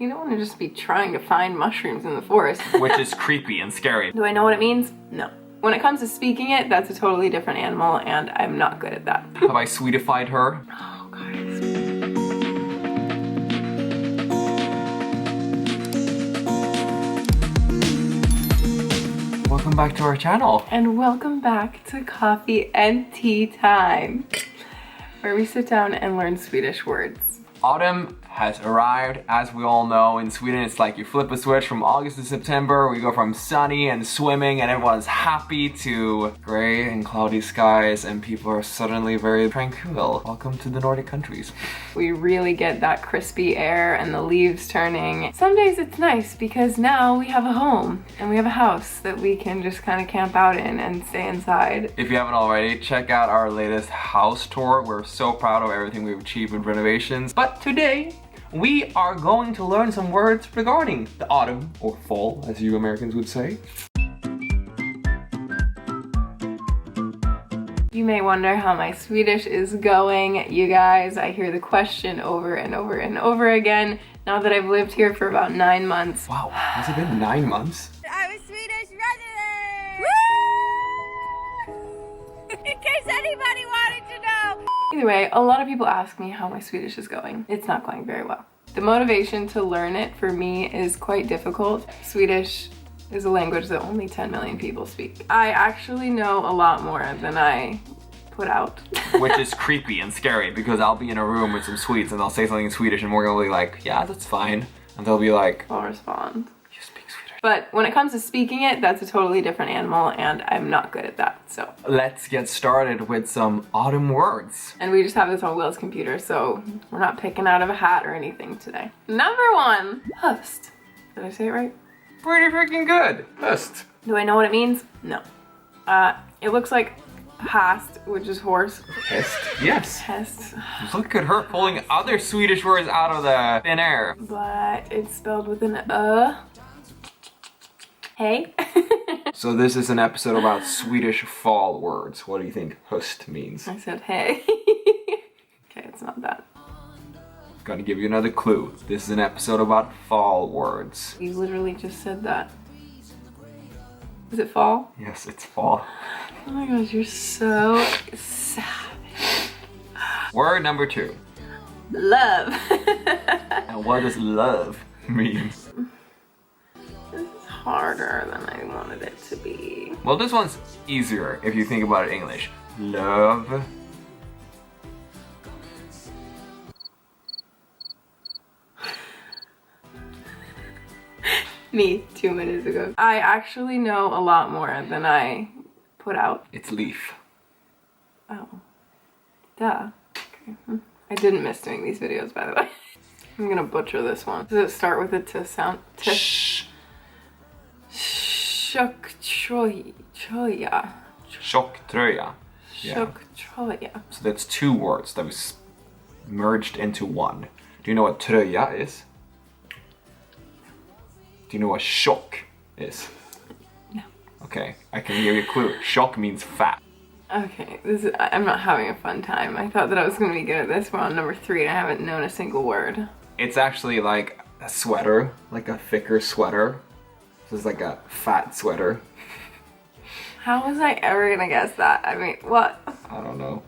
You don't want to just be trying to find mushrooms in the forest. Which is creepy and scary. Do I know what it means? No. When it comes to speaking it, that's a totally different animal, and I'm not good at that. Have I sweetified her? Oh, guys. Welcome back to our channel. And welcome back to Coffee and Tea Time, where we sit down and learn Swedish words. Autumn has arrived. As we all know, in Sweden it's like you flip a switch from August to September. We go from sunny and swimming and everyone's happy to gray and cloudy skies and people are suddenly very tranquil. Welcome to the Nordic countries. We really get that crispy air and the leaves turning. Some days it's nice because now we have a home and we have a house that we can just kind of camp out in and stay inside. If you haven't already, check out our latest house tour. We're so proud of everything we've achieved with renovations. But today, we are going to learn some words regarding the autumn, or fall, as you Americans would say. You may wonder how my Swedish is going. You guys, I hear the question over and over and over again now that I've lived here for about 9 months. Wow, has it been 9 months? I'm a Swedish resident! In case anybody wanted to know! Either way, a lot of people ask me how my Swedish is going. It's not going very well. The motivation to learn it for me is quite difficult. Swedish is a language that only 10 million people speak. I actually know a lot more than I put out. Which is creepy and scary because I'll be in a room with some Swedes and they'll say something in Swedish and Morgan will be like, yeah, that's fine. And they'll be like, I'll respond. you speak Swedish. But when it comes to speaking it, that's a totally different animal and I'm not good at that, so. Let's get started with some autumn words. And we just have this on Will's computer, so we're not picking out of a hat or anything today. Number 1, Höst. Did I say it right? Pretty freaking good. Höst. Do I know what it means? No. It looks like hast, which is horse. Höst. Yes. Hest. Look at her pulling other Swedish words out of the thin air. But it's spelled with an Hey. So this is an episode about Swedish fall words. What do you think Höst means? I said hey. Okay, it's not that. Gonna give you another clue. This is an episode about fall words. You literally just said that. Is it fall? Yes, it's fall. Oh my gosh, you're so savage. Word number 2. Love. And what does love mean? This is harder than I wanted it to be. Well, this one's easier if you think about it in English. Love. Me 2 minutes ago. I actually know a lot more than I put out. It's leaf. Oh. Duh. Okay. I didn't miss doing these videos, by the way. I'm gonna butcher this one. Does it start with a T sound? Shh. Tjocktröja. Tjocktröja. Yeah. Tjocktröja. So that's 2 words that was merged into one. Do you know what tröja is? Do you know what tjock is? No. Okay, I can give you a clue. Tjock means fat. Okay, I'm not having a fun time. I thought that I was gonna be good at this. We're on number 3 and I haven't known a single word. It's actually like a sweater, like a thicker sweater. So it's like a fat sweater. How was I ever gonna guess that? I mean, what? I don't know.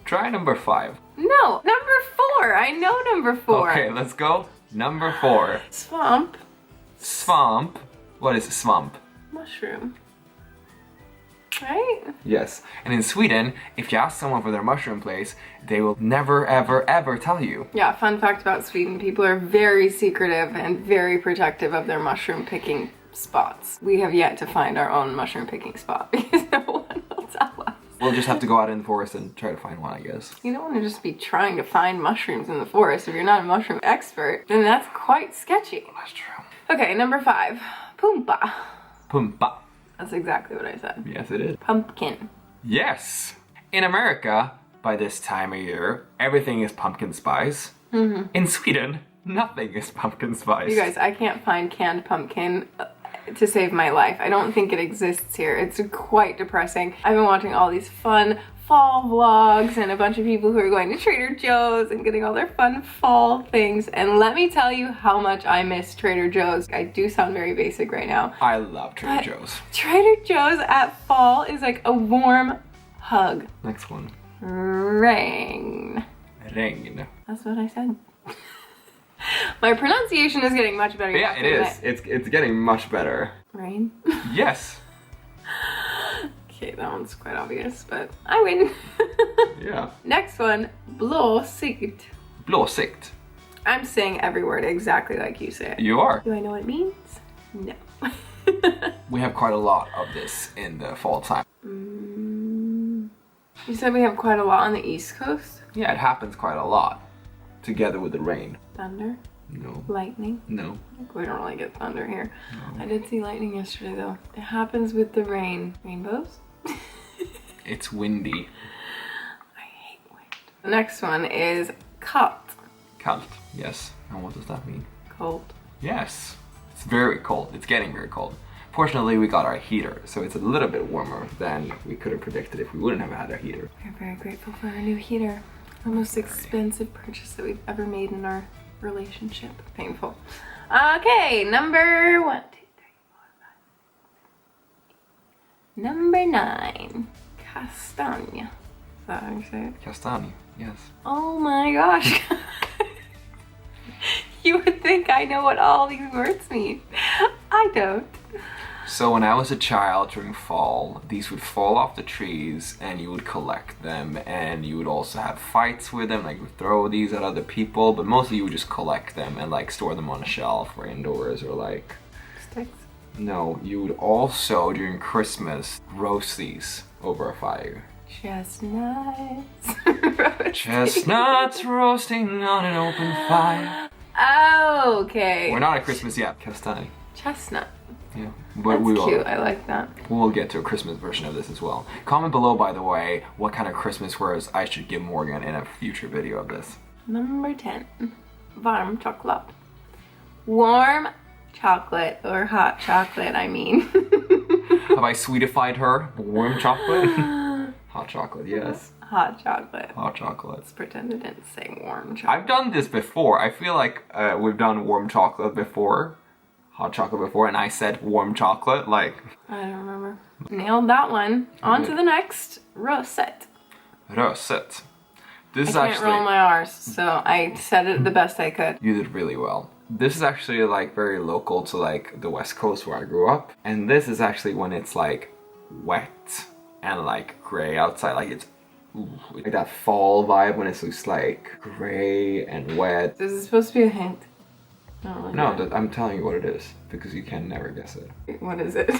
Try number 5. No, number 4. I know number 4. Okay, let's go. Number 4. Swamp. Svamp. What is swamp? Mushroom. Right? Yes. And in Sweden, if you ask someone for their mushroom place, they will never, ever, ever tell you. Yeah, fun fact about Sweden, people are very secretive and very protective of their mushroom picking spots. We have yet to find our own mushroom picking spot because no one will tell us. We'll just have to go out in the forest and try to find one, I guess. You don't want to just be trying to find mushrooms in the forest. If you're not a mushroom expert, then that's quite sketchy. That's true. Okay, number 5. Pumpa. Pumpa. That's exactly what I said. Yes, it is. Pumpkin. Yes. In America, by this time of year, everything is pumpkin spice. In Sweden, nothing is pumpkin spice. You guys, I can't find canned pumpkin to save my life. I don't think it exists here. It's quite depressing. I've been watching all these fun fall vlogs and a bunch of people who are going to Trader Joe's and getting all their fun fall things. And let me tell you how much I miss Trader Joe's. I do sound very basic right now. I love Trader Joe's. Trader Joe's at fall is like a warm hug. Next one. Regn. Regn. That's what I said. My pronunciation is getting much better. Yeah, it is. It's getting much better. Rain? Yes. Okay, that one's quite obvious, but I win. Yeah. Next one, Blåsigt. Blåsigt. I'm saying every word exactly like you say it. You are. Do I know what it means? No. We have quite a lot of this in the fall time. You said we have quite a lot on the East Coast? Yeah, it happens quite a lot. Together with the rain. Thunder? No. Lightning? No. We don't really get thunder here. No. I did see lightning yesterday though. It happens with the rain. Rainbows? It's windy. I hate wind. The next one is Kallt. Kallt. Yes. And what does that mean? Cold. Yes. It's very cold. It's getting very cold. Fortunately, we got our heater, so it's a little bit warmer than we could have predicted if we wouldn't have had our heater. We're very grateful for our new heater. The most expensive purchase that we've ever made in our relationship. Painful. Okay, number 1, 2, 3, 4, 5. Number 9. Kastanj. Is that how you say it? Kastanj. Yes. Oh my gosh. You would think I know what all these words mean. I don't. So when I was a child during fall, these would fall off the trees and you would collect them, and you would also have fights with them, like you would throw these at other people, but mostly you would just collect them and like store them on a shelf or indoors or like... Sticks? No, you would also during Christmas roast these over a fire. Chestnuts. Chestnuts roasting on an open fire. Oh, okay. We're not at Christmas yet. Kastanj. Chestnut. Yeah, but That's cute. I like that. We'll get to a Christmas version of this as well. Comment below, by the way, what kind of Christmas words I should give Morgan in a future video of this. Number 10. Varm chocolate. Warm chocolate, or hot chocolate, I mean. Have I sweetified her? Warm chocolate? Hot chocolate, yes. Hot chocolate. Hot chocolate. Let's pretend it didn't say warm chocolate. I've done this before. I feel like we've done warm chocolate before. Hot chocolate before, and I said warm chocolate, like... I don't remember. Nailed that one. On to the next. Röset. Röset. This is I can't actually... roll my R's, so I said it the best I could. You did really well. This is actually like very local to like the West Coast where I grew up. And this is actually when it's like wet and like gray outside. Like it's like that fall vibe when it's just like gray and wet. Is it supposed to be a hint? No, I'm telling you what it is because you can never guess it. What is it?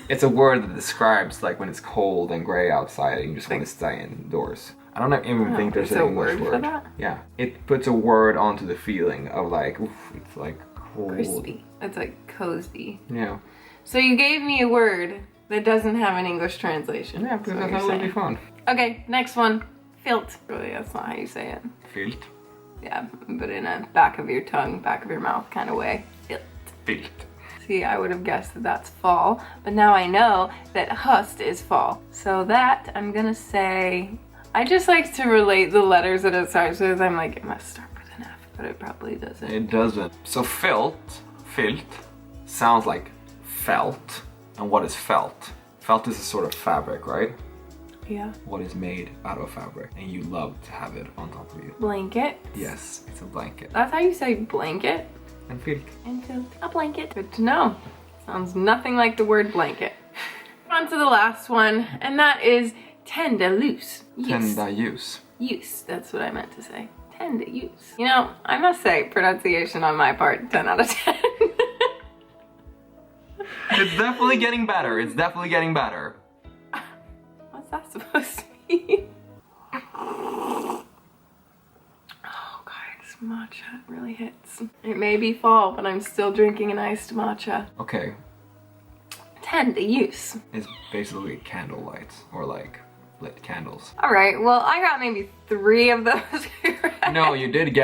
It's a word that describes like when it's cold and gray outside and you just want to stay indoors. I don't even think there's an English word. For that? Yeah, it puts a word onto the feeling of like, oof, it's like cold. Crispy. It's like cozy. Yeah. So you gave me a word that doesn't have an English translation. Yeah, because that's really fun. Okay, next one. Filt. Really, that's not how you say it. Filt. Yeah, but in a back of your tongue, back of your mouth kind of way. Filt. Filt. See, I would have guessed that that's fall, but now I know that Höst is fall. So that, I'm gonna say, I just like to relate the letters that it starts with. I'm like, it must start with an F, but it probably doesn't. It doesn't. So filt sounds like felt. And what is felt? Felt is a sort of fabric, right? Yeah. What is made out of fabric, and you love to have it on top of you. Blanket. Yes, it's a blanket. That's how you say blanket. And filt. And filt. A blanket. Good to know. Sounds nothing like the word blanket. On to the last one, and that is Tända, Ljus. Tända, Ljus. Use, that's what I meant to say. Tända, use. You know, I must say, pronunciation on my part, 10 out of 10. It's definitely getting better. It's definitely getting better. What's that supposed to mean? Oh, guys, matcha really hits. It may be fall, but I'm still drinking an iced matcha. Okay. Tända, use. It's basically candle lights, or like lit candles. All right, well, I got maybe 3 of those correct. No, you did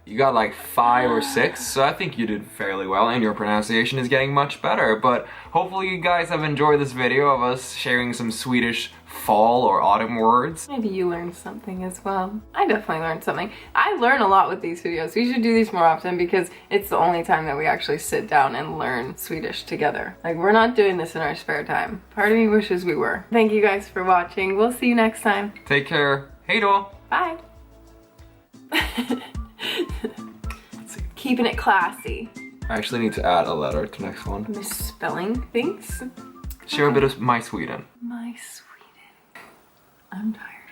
you got like 5 or 6, so I think you did fairly well, and your pronunciation is getting much better. But hopefully you guys have enjoyed this video of us sharing some Swedish fall or autumn words. Maybe you learned something as well. I definitely learned something. I learn a lot with these videos. We should do these more often because it's the only time that we actually sit down and learn Swedish together. Like, we're not doing this in our spare time. Part of me wishes we were. Thank you guys for watching. We'll see you next time. Take care. Hej då! Bye. Keeping it classy. I actually need to add a letter to next one. Misspelling things. Share a bit of my Sweden. My Sweden. I'm tired.